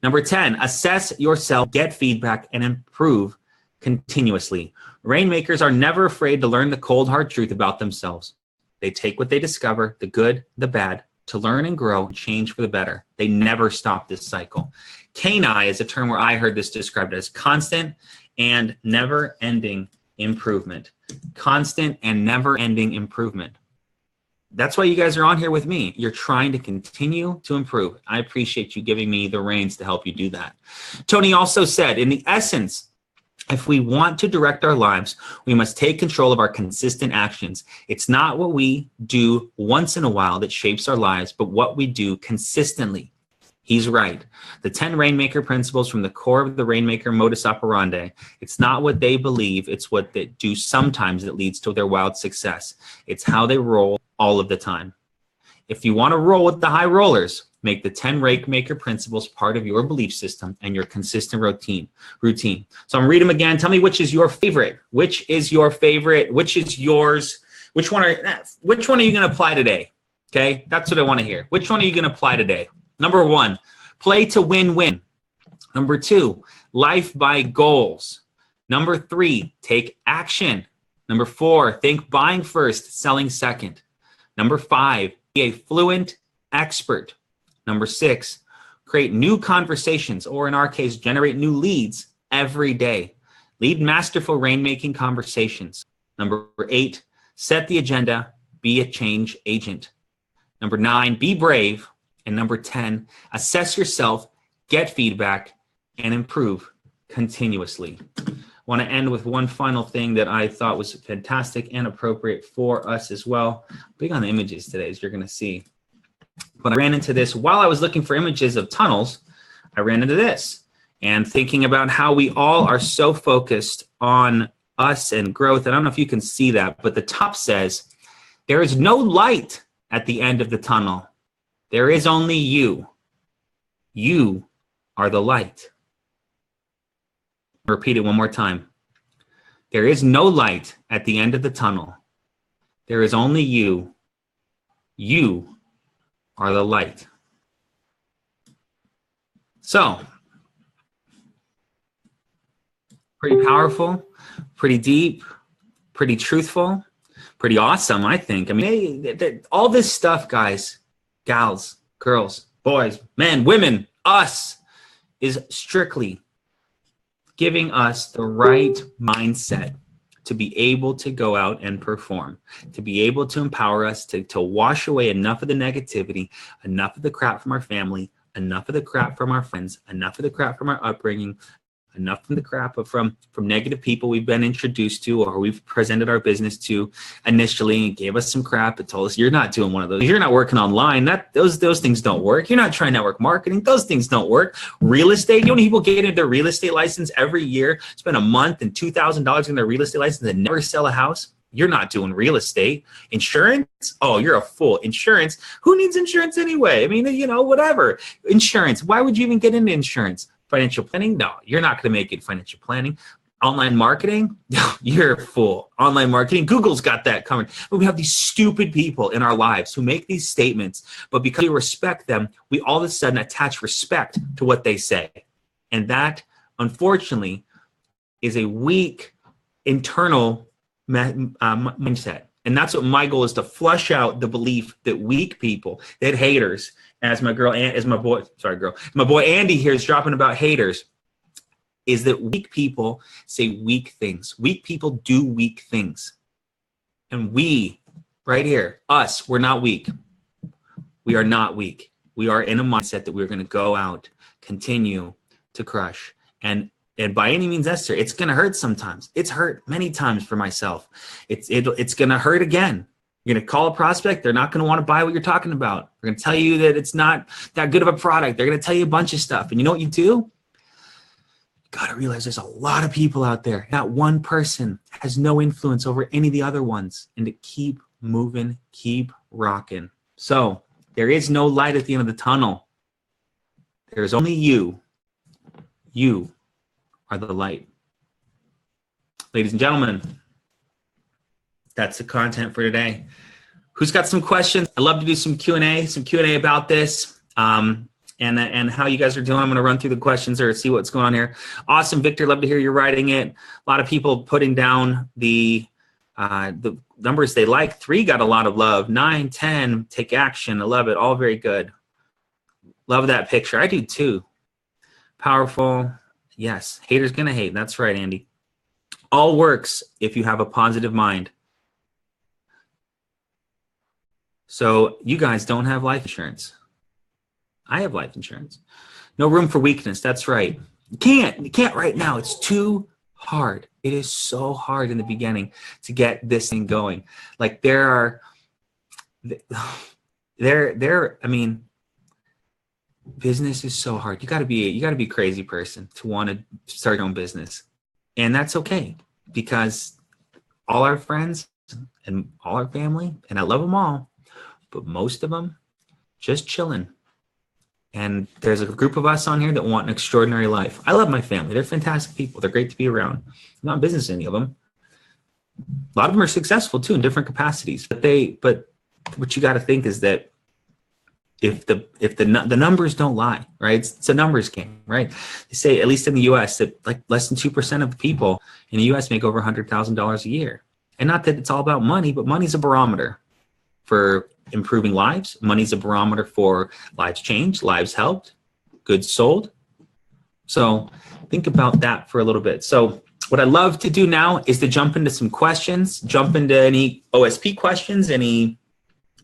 Number 10, assess yourself, get feedback, and improve continuously. Rainmakers are never afraid to learn the cold, hard truth about themselves. They take what they discover, the good, the bad, to learn and grow and change for the better. They never stop this cycle. CANI is a term where I heard this described as constant and never-ending improvement. Constant and never-ending improvement. That's why you guys are on here with me. You're trying to continue to improve. I appreciate you giving me the reins to help you do that. Tony also said, in the essence, if we want to direct our lives, we must take control of our consistent actions. It's not what we do once in a while that shapes our lives, but what we do consistently. He's right. The 10 Rainmaker principles from the core of the Rainmaker modus operandi. It's not what they believe, it's what they do sometimes that leads to their wild success. It's how they roll all of the time. If you want to roll with the high rollers, make the 10 Rainmaker principles part of your belief system and your consistent routine. So I'm reading them again. Tell me which is your favorite. Which is your favorite? Which is yours? Which one are you going to apply today? Okay, that's what I want to hear. Which one are you going to apply today? Number 1, play to win-win. Number 2, life by goals. Number 3, take action. Number 4, think buying first, selling second. Number 5, be a fluent expert. Number 6, create new conversations, or in our case, generate new leads every day. Lead masterful rainmaking conversations. Number 8, set the agenda, be a change agent. Number 9, be brave. And number 10, assess yourself, get feedback, and improve continuously. I want to end with one final thing that I thought was fantastic and appropriate for us as well. Big on the images today, as you're going to see. But I ran into this while I was looking for images of tunnels. I ran into this and thinking about how we all are so focused on us and growth. And I don't know if you can see that, but the top says, there is no light at the end of the tunnel. There is only you. You are the light. I'll repeat it one more time. There is no light at the end of the tunnel. There is only you. You are the light. So, pretty powerful, pretty deep, pretty truthful, pretty awesome, I think. I mean, all this stuff, guys, gals, girls, boys, men, women, us, is strictly giving us the right mindset to be able to go out and perform, to be able to empower us to wash away enough of the negativity, enough of the crap from our family, enough of the crap from our friends, enough of the crap from our upbringing, enough from the crap from negative people we've been introduced to or we've presented our business to initially and gave us some crap and told us, you're not doing one of those. You're not working online. Those things don't work. You're not trying network marketing. Those things don't work. Real estate, you know, people get into their real estate license every year, spend a month and $2,000 in their real estate license and never sell a house. You're not doing real estate. Insurance? Oh, you're a fool. Insurance? Who needs insurance anyway? I mean, you know, whatever. Insurance. Why would you even get into insurance? Financial planning? No, you're not going to make it financial planning. Online marketing? No, you're a fool. Online marketing? Google's got that covered. But we have these stupid people in our lives who make these statements, but because we respect them, we all of a sudden attach respect to what they say. And that, unfortunately, is a weak internal mindset. And that's what my goal is, to flush out the belief that weak people, that haters, my boy Andy here is dropping about haters, is that weak people say weak things. Weak people do weak things. And we, right here, us, we're not weak. We are not weak. We are in a mindset that we're going to go out, continue to crush. And by any means necessary, it's going to hurt sometimes. It's hurt many times for myself. It's going to hurt again. You're going to call a prospect. They're not going to want to buy what you're talking about. They're going to tell you that it's not that good of a product. They're going to tell you a bunch of stuff. And you know what you do? You got to realize there's a lot of people out there. That one person has no influence over any of the other ones. And to keep moving, keep rocking. So there is no light at the end of the tunnel. There's only you. You are the light. Ladies and gentlemen, that's the content for today. Who's got some questions? I'd love to do some Q&A about this and how you guys are doing. I'm going to run through the questions or see what's going on here. Awesome, Victor. Love to hear you writing it. A lot of people putting down the numbers they like. 3 got a lot of love. 9, 10, take action. I love it. All very good. Love that picture. I do too. Powerful. Yes. Haters gonna hate. That's right, Andy. All works if you have a positive mind. So you guys don't have life insurance. I have life insurance. No room for weakness. That's right. You can't right now. It's too hard. It is so hard in the beginning to get this thing going. Like I mean, business is so hard. You gotta be a crazy person to want to start your own business. And that's okay, because all our friends and all our family, and I love them all, but most of them just chilling. And there's a group of us on here that want an extraordinary life. I love my family. They're fantastic people. They're great to be around. I'm not in business, any of them. A lot of them are successful too in different capacities. But what you got to think is that if the numbers don't lie, right? It's a numbers game, right? They say, at least in the U.S., that like less than 2% of the people in the U.S. make over $100,000 a year. And not that it's all about money, but money's a barometer for improving lives. Money's a barometer for lives changed, lives helped, goods sold. So think about that for a little bit. So what I love to do now is to jump into some questions, jump into any OSP questions,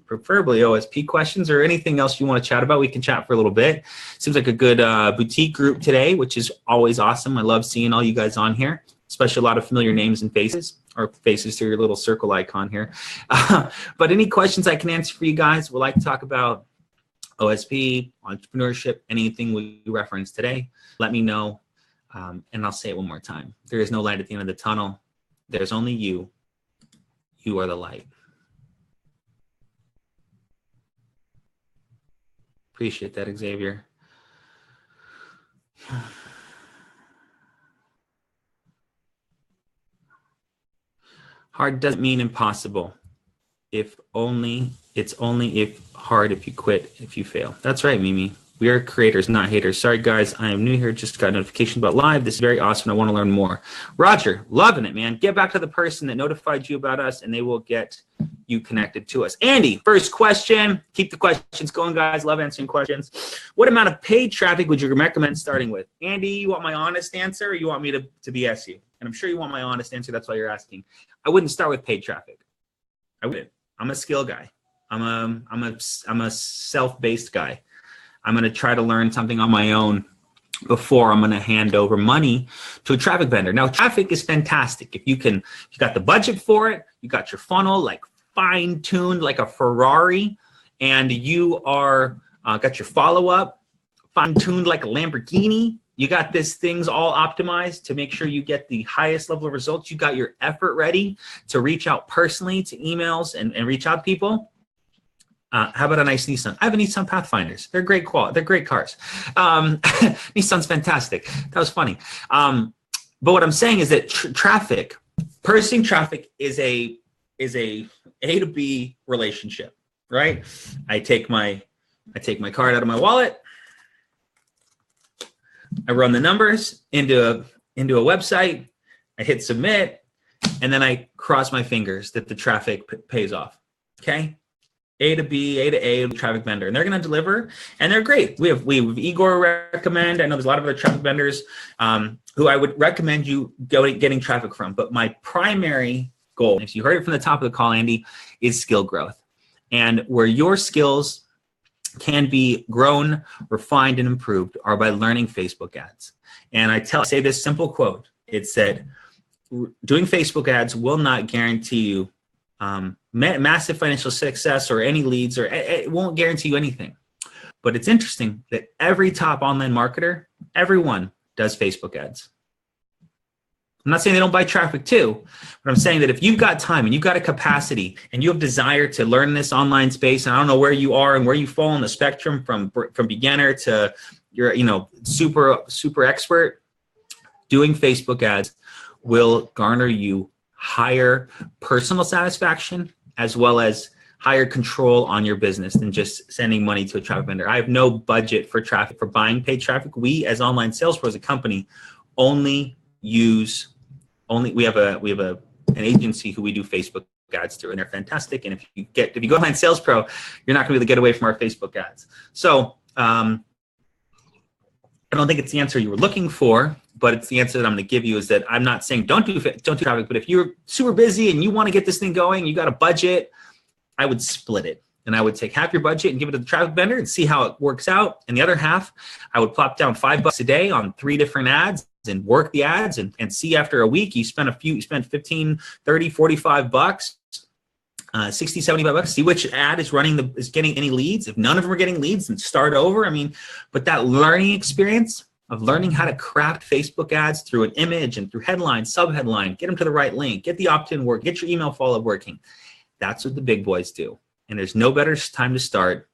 preferably OSP questions, or anything else you want to chat about. We can chat for a little bit. Seems like a good boutique group today, which is always awesome. I love seeing all you guys on here, especially a lot of familiar names and faces, or faces through your little circle icon here. But any questions I can answer for you guys, we'd like to talk about OSP, entrepreneurship, anything we reference today, let me know. And I'll say it one more time. There is no light at the end of the tunnel. There's only you. You are the light. Appreciate that, Xavier. Hard doesn't mean impossible. It's only if hard if you quit, if you fail. That's right, Mimi. We are creators, not haters. Sorry, guys. I am new here. Just got a notification about live. This is very awesome. I want to learn more. Roger, loving it, man. Get back to the person that notified you about us, and they will get you connected to us. Andy, first question. Keep the questions going, guys. Love answering questions. What amount of paid traffic would you recommend starting with? Andy, you want my honest answer, or you want me to BS you? And I'm sure you want my honest answer. That's why you're asking. I wouldn't start with paid traffic. I wouldn't. I'm a skill guy. I'm a self-based guy. I'm going to try to learn something on my own before I'm going to hand over money to a traffic vendor. Now, traffic is fantastic. If you got the budget for it, you got your funnel like fine-tuned like a Ferrari, and you are got your follow-up fine-tuned like a Lamborghini. You got these things all optimized to make sure you get the highest level of results. You got your effort ready to reach out personally to emails and reach out to people. How about a nice Nissan? I have a Nissan Pathfinders. They're great quality. They're great cars. Nissan's fantastic. That was funny. But what I'm saying is that traffic, purchasing traffic is a A to B relationship, right? I take my card out of my wallet. I run the numbers into a website. I hit submit, and then I cross my fingers that the traffic pays off. Okay. A to B, A to A, traffic vendor, and they're going to deliver, and they're great. We have Igor recommend. I know there's a lot of other traffic vendors who I would recommend you getting traffic from. But my primary goal, if you heard it from the top of the call, Andy, is skill growth, and where your skills can be grown, refined, and improved are by learning Facebook ads. And I say this simple quote. It said, "Doing Facebook ads will not guarantee you massive financial success or any leads, or it won't guarantee you anything. But it's interesting that every top online marketer, everyone does Facebook ads. I'm not saying they don't buy traffic too, but I'm saying that if you've got time and you've got a capacity and you have desire to learn this online space, and I don't know where you are and where you fall on the spectrum from beginner to you're super expert, doing Facebook ads will garner you higher personal satisfaction as well as higher control on your business than just sending money to a traffic vendor. I have no budget for traffic, for buying paid traffic. We as online sales pros, a company, we have an agency who we do Facebook ads through, and they're fantastic. And if you go online sales pro, you're not going to be able to get away from our Facebook ads. So I don't think it's the answer you were looking for, but it's the answer that I'm going to give you is that I'm not saying don't do traffic, but if you're super busy and you want to get this thing going, you got a budget, I would split it. And I would take half your budget and give it to the traffic vendor and see how it works out. And the other half, I would plop down $5 a day on 3 different ads and work the ads and see after a week, you spent 15, 30, 45 bucks, 60, 75 bucks, see which ad is getting any leads. If none of them are getting leads, then start over. I mean, but that learning experience of learning how to craft Facebook ads through an image and through headline, subheadline, get them to the right link, get the opt-in work, get your email follow-up working. That's what the big boys do. And there's no better time to start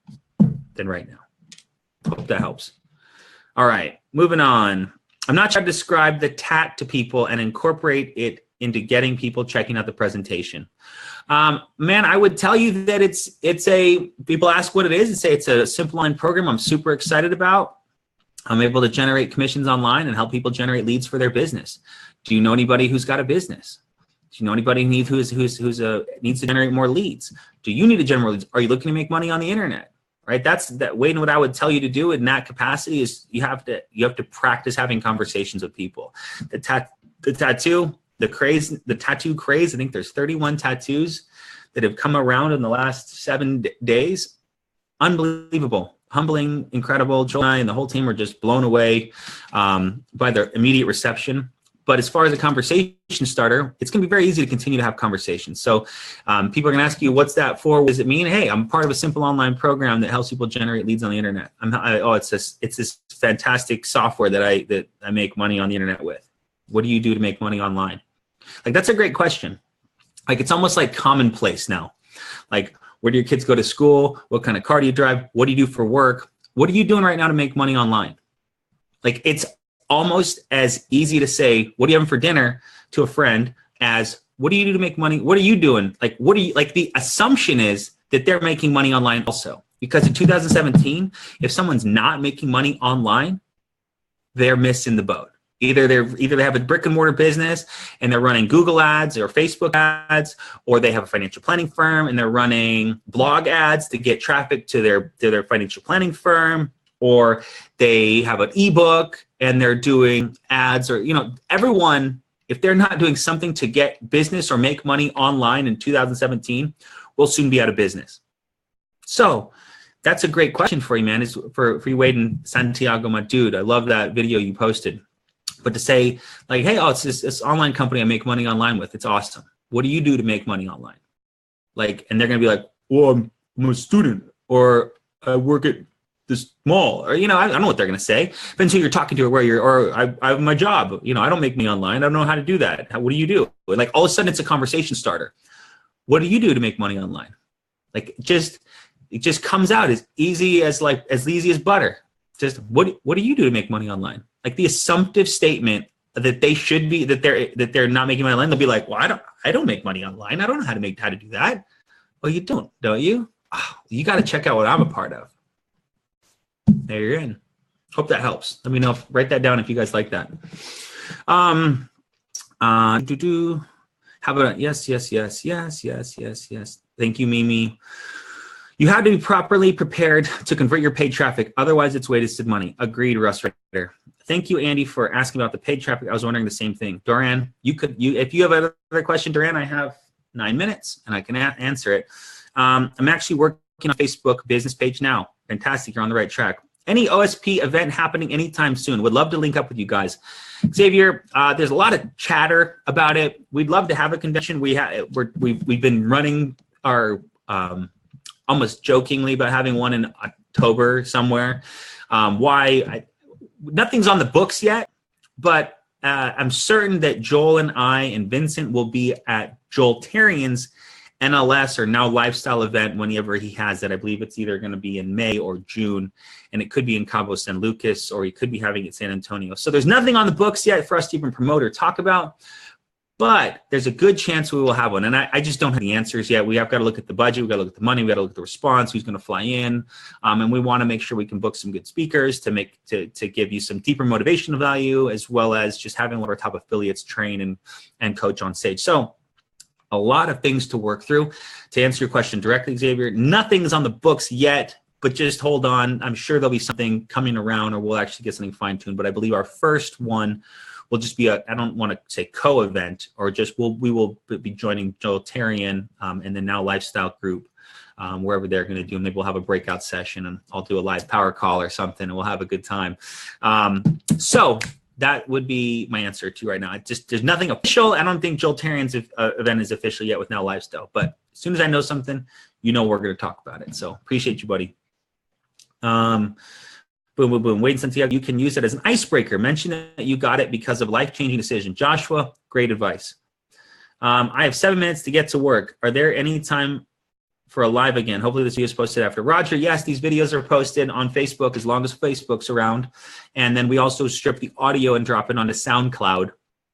than right now. Hope that helps. All right, moving on. I'm not trying to describe the TAT to people and incorporate it into getting people checking out the presentation. Man, I would tell you that people ask what it is and say it's a simple online program I'm super excited about. I'm able to generate commissions online and help people generate leads for their business. Do you know anybody who's got a business? Do you know anybody who needs to generate more leads? Do you need to generate more leads? Are you looking to make money on the internet? Right? That's that. Wayne, what I would tell you to do in that capacity is you have to practice having conversations with people. The tattoo craze. I think there's 31 tattoos that have come around in the last 7 days. Unbelievable, humbling, incredible. Joel and I and the whole team were just blown away by their immediate reception. But as far as a conversation starter, it's going to be very easy to continue to have conversations. So people are going to ask you, what's that for? What does it mean? Hey, I'm part of a simple online program that helps people generate leads on the internet. It's this fantastic software that I make money on the internet with. What do you do to make money online? Like, that's a great question. Like, it's almost like commonplace now. Like, where do your kids go to school? What kind of car do you drive? What do you do for work? What are you doing right now to make money online? Like, it's almost as easy to say, what are you having for dinner to a friend as what do you do to make money? What are you doing? Like, the assumption is that they're making money online also. Because in 2017, if someone's not making money online, they're missing the boat. Either they have a brick and mortar business and they're running Google ads or Facebook ads, or they have a financial planning firm and they're running blog ads to get traffic to their financial planning firm, or they have an ebook and they're doing ads, or everyone, if they're not doing something to get business or make money online in 2017, will soon be out of business. So that's a great question for you, man. Is for you, Wade and Santiago, my dude. I love that video you posted. But to say like, hey, it's this online company I make money online with. It's awesome. What do you do to make money online? Like, and they're going to be like, well, I'm a student, or I work at this mall, or, I don't know what they're going to say. Depends who you're talking to, or where or I have my job. I don't make money online. I don't know how to do that. What do you do? Like, all of a sudden it's a conversation starter. What do you do to make money online? Like, it just comes out as easy as butter. Just what do you do to make money online? Like, the assumptive statement that they should be, that they're not making money online, they'll be like, well, I don't make money online. I don't know how to do that. Well, you don't you? Oh, you got to check out what I'm a part of. There you're in. Hope that helps. Let me know. Write that down if you guys like that. How about yes. Thank you, Mimi. You have to be properly prepared to convert your paid traffic. Otherwise, it's wasted money. Agreed, Russ Ritter. Thank you, Andy, for asking about the paid traffic. I was wondering the same thing. Doran, if you have another question, Doran, I have 9 minutes and I can answer it. I'm actually working on a Facebook business page now. Fantastic. You're on the right track. Any OSP event happening anytime soon? Would love to link up with you guys. Xavier, there's a lot of chatter about it. We'd love to have a convention. We've been running our almost jokingly about having one in October somewhere. Nothing's on the books yet, but I'm certain that Joel and I and Vincent will be at Joel Terrian's NLS, or Now Lifestyle event, whenever he has it. I believe it's either going to be in May or June, and it could be in Cabo San Lucas, or he could be having it in San Antonio. So there's nothing on the books yet for us to even promote or talk about, but there's a good chance we will have one. And I just don't have the answers yet. We have got to look at the budget. We got to look at the money. We got to look at the response, who's going to fly in. And we want to make sure we can book some good speakers to give you some deeper motivational value, as well as just having one of our top affiliates train and coach on stage. So a lot of things to work through. To answer your question directly, Xavier, nothing's on the books yet, but just hold on. I'm sure there'll be something coming around, or we'll actually get something fine-tuned. But I believe our first one will just be I don't want to say co-event, or just we will be joining Joel Terrian and the Now Lifestyle group, wherever they're going to do. Maybe we'll have a breakout session, and I'll do a live PowerCall or something, and we'll have a good time. So that would be my answer to you right now. There's nothing official. I don't think Joel Terrian's event is official yet with Now Lifestyle, but as soon as I know something, we're going to talk about it. So appreciate you, buddy. Boom, boom, boom. Wade and Santiago, you can use it as an icebreaker. Mention that you got it because of life-changing decision. Joshua, great advice. I have 7 minutes to get to work. Are there any time for a live again? Hopefully this video is posted after. Roger, yes, these videos are posted on Facebook as long as Facebook's around. And then we also strip the audio and drop it onto SoundCloud.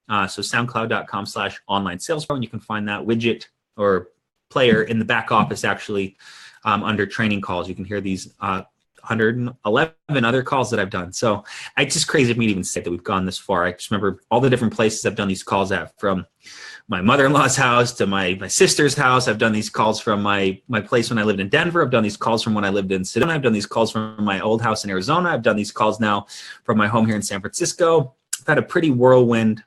So soundcloud.com/online sales pro, and you can find that widget or player in the back office, actually, under training calls. You can hear these 111 other calls that I've done. So it's just crazy of me to even say that we've gone this far. I just remember all the different places I've done these calls at, from my mother-in-law's house to my sister's house. I've done these calls from my place when I lived in Denver. I've done these calls from when I lived in Sedona. I've done these calls from my old house in Arizona. I've done these calls now from my home here in San Francisco. I've had a pretty whirlwind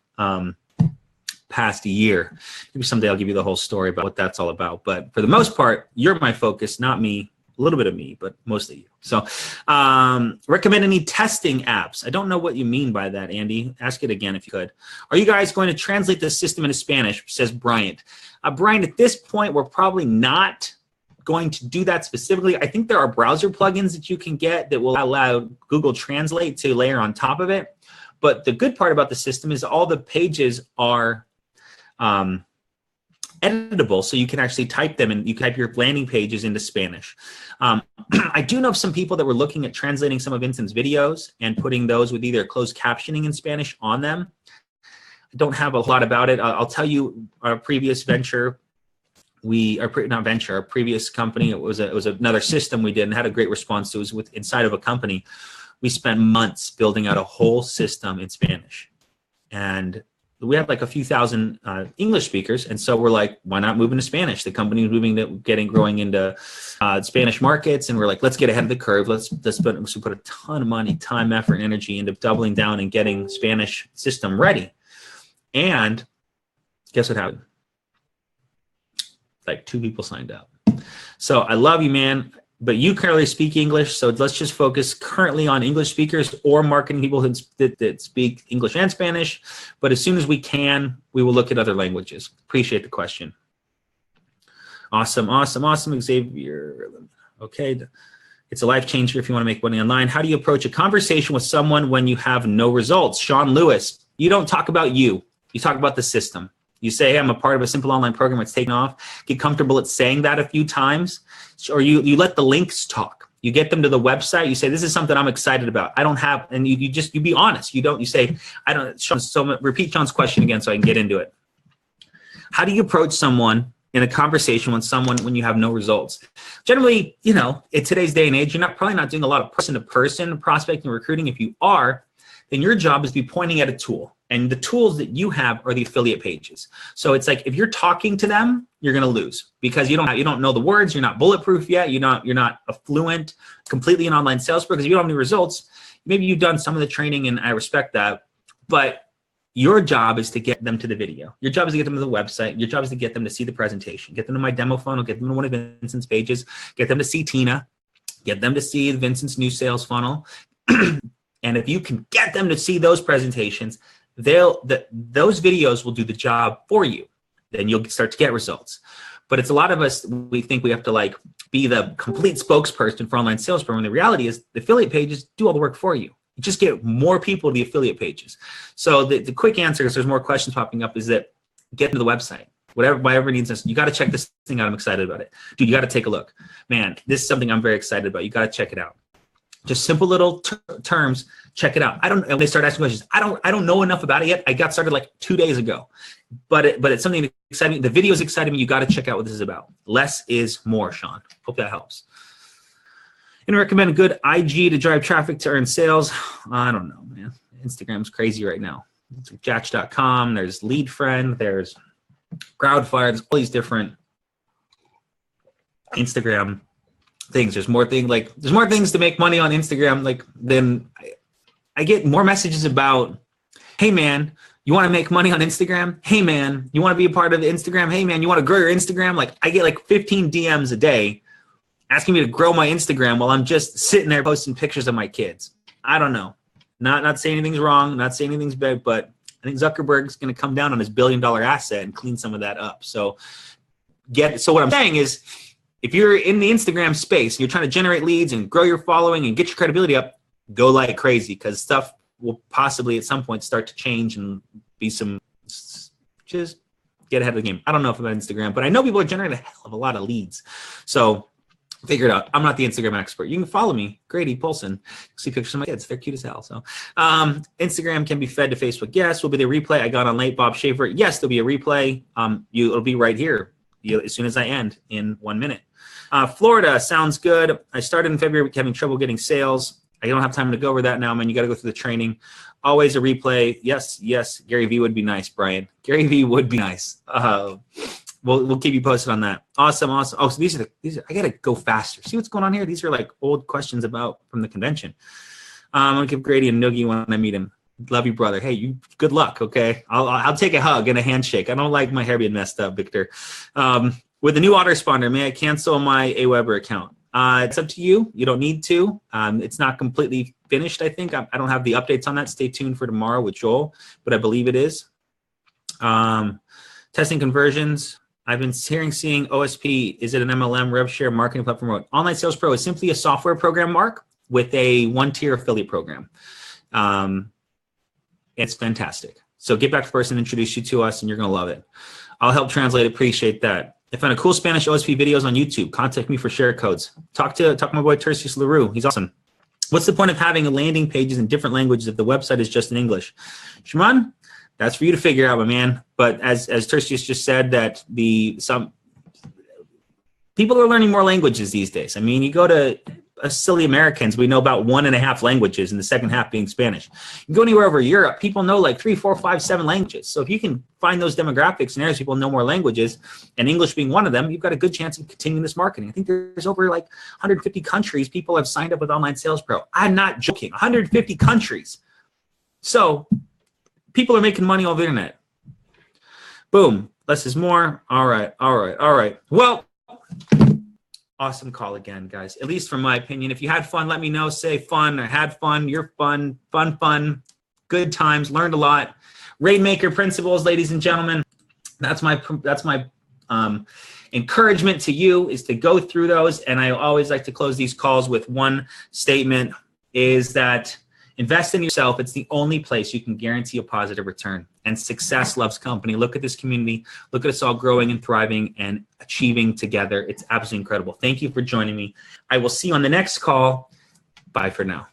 past year. Maybe someday I'll give you the whole story about what that's all about. But for the most part, you're my focus, not me. A little bit of me, but mostly you. So recommend any testing apps. I don't know what you mean by that, Andy. Ask it again if you could. Are you guys going to translate the system into Spanish, says Bryant. Bryant, at this point, we're probably not going to do that specifically. I think there are browser plugins that you can get that will allow Google Translate to layer on top of it. But the good part about the system is all the pages are editable, so you can actually type them, and you can type your landing pages into Spanish. I do know of some people that were looking at translating some of Vincent's videos and putting those with either closed captioning in Spanish on them. I don't have a lot about it. I'll tell you, our previous venture our previous company, it was another system we did and had a great response to. It was inside of a company. We spent months building out a whole system in Spanish. And we had like a few thousand English speakers. And so we're like, why not move into Spanish? The company was growing into Spanish markets. And we're like, let's get ahead of the curve. Let's put a ton of money, time, effort, and energy into doubling down and getting Spanish system ready. And guess what happened? Like 2 people signed up. So I love you, man. But you currently speak English, so let's just focus currently on English speakers or marketing people that speak English and Spanish. But as soon as we can, we will look at other languages. Appreciate the question. Awesome, Xavier. Okay, it's a life changer if you want to make money online. How do you approach a conversation with someone when you have no results? Sean Lewis, you don't talk about you. You talk about the system. You say, hey, I'm a part of a simple online program that's taken off. Get comfortable at saying that a few times. Or you let the links talk. You get them to the website. You say, this is something I'm excited about. I don't have, and you be honest. You say, I don't, Sean, so repeat Sean's question again so I can get into it. How do you approach someone in a conversation when you have no results? Generally, in today's day and age, you're probably not doing a lot of person-to-person prospecting and recruiting. If you are, then your job is to be pointing at a tool. And the tools that you have are the affiliate pages. So it's like if you're talking to them, you're going to lose because you don't know the words. You're not bulletproof yet. You're not a fluent, completely an online sales pro because you don't have any results. Maybe you've done some of the training, and I respect that. But your job is to get them to the video. Your job is to get them to the website. Your job is to get them to see the presentation. Get them to my demo funnel. Get them to one of Vincent's pages. Get them to see Tina. Get them to see Vincent's new sales funnel. And if you can get them to see those presentations, those videos will do the job for you. Then you'll start to get results. But it's a lot of us, we think we have to be the complete spokesperson for online sales program. And the reality is the affiliate pages do all the work for you. You just get more people to the affiliate pages. So the quick answer, because there's more questions popping up, is that get to the website. Whatever needs us. You got to check this thing out. I'm excited about it. Dude, you got to take a look. Man, this is something I'm very excited about. You got to check it out. Just simple little terms. Check it out. When they start asking questions, I don't know enough about it yet. I got started like 2 days ago, but it's something exciting. The video is exciting me. You got to check out what this is about. Less is more, Sean. Hope that helps. And recommend a good IG to drive traffic to earn sales. I don't know, man. Instagram's crazy right now. It's Jatch.com. There's Lead Friend. There's Crowdfire. There's all these different Instagram things. There's more things to make money on Instagram than I get more messages about, hey man, you want to make money on Instagram? Hey man, you want to be a part of Instagram? Hey man, you want to grow your Instagram? I get 15 DMs a day asking me to grow my Instagram while I'm just sitting there posting pictures of my kids. I don't know. Not saying anything's wrong, not saying anything's bad, but I think Zuckerberg's going to come down on his $1 billion asset and clean some of that up. So what I'm saying is, if you're in the Instagram space and you're trying to generate leads and grow your following and get your credibility up, go like crazy, because stuff will possibly at some point start to change and be just get ahead of the game. I don't know about Instagram, but I know people are generating a hell of a lot of leads. So figure it out. I'm not the Instagram expert. You can follow me, Grady Polcyn. See pictures of my kids. They're cute as hell. So Instagram can be fed to Facebook. Yes, will be the replay. I got on late, Bob Schaefer. Yes, there'll be a replay. It'll be right here as soon as I end in 1 minute. Florida sounds good. I started in February having trouble getting sales. I don't have time to go over that now, man. You got to go through the training. Always a replay. Yes. Gary V would be nice, Brian. Gary V would be nice. We'll keep you posted on that. Awesome. Oh, so these are. I got to go faster. See what's going on here? These are old questions from the convention. I'm gonna give Grady a noogie when I meet him. Love you, brother. Hey, good luck. Okay, I'll take a hug and a handshake. I don't like my hair being messed up, Victor. With the new autoresponder, may I cancel my Aweber account? It's up to you. You don't need to. It's not completely finished, I think. I don't have the updates on that. Stay tuned for tomorrow with Joel, but I believe it is. Testing conversions. I've been seeing OSP. Is it an MLM, rev share, marketing platform? Online Sales Pro is simply a software program, Mark, with a one-tier affiliate program. It's fantastic. So get back to the person, introduce you to us, and you're going to love it. I'll help translate. Appreciate that. I found a cool Spanish OSP videos on YouTube. Contact me for share codes. Talk to my boy Tertius LaRue. He's awesome. What's the point of having landing pages in different languages if the website is just in English? Shimon, that's for you to figure out, my man. But as Tertius just said, that People are learning more languages these days. I mean, you go to silly Americans, we know about 1.5 languages, and the second half being Spanish. You go anywhere over Europe, people know like 3, 4, 5, 7 languages. So if you can find those demographics and areas people know more languages, and English being one of them, you've got a good chance of continuing this marketing. I think there's over like 150 countries people have signed up with Online Sales Pro. I'm not joking. 150 countries. So people are making money over the internet. Boom. Less is more. All right. Well, awesome call again, guys. At least from my opinion. If you had fun, let me know. Say fun or had fun. You're fun. Good times. Learned a lot. Rainmaker principles, ladies and gentlemen. That's my encouragement to you, is to go through those. And I always like to close these calls with one statement, is that invest in yourself. It's the only place you can guarantee a positive return. And success loves company. Look at this community. Look at us all growing and thriving and achieving together. It's absolutely incredible. Thank you for joining me. I will see you on the next call. Bye for now.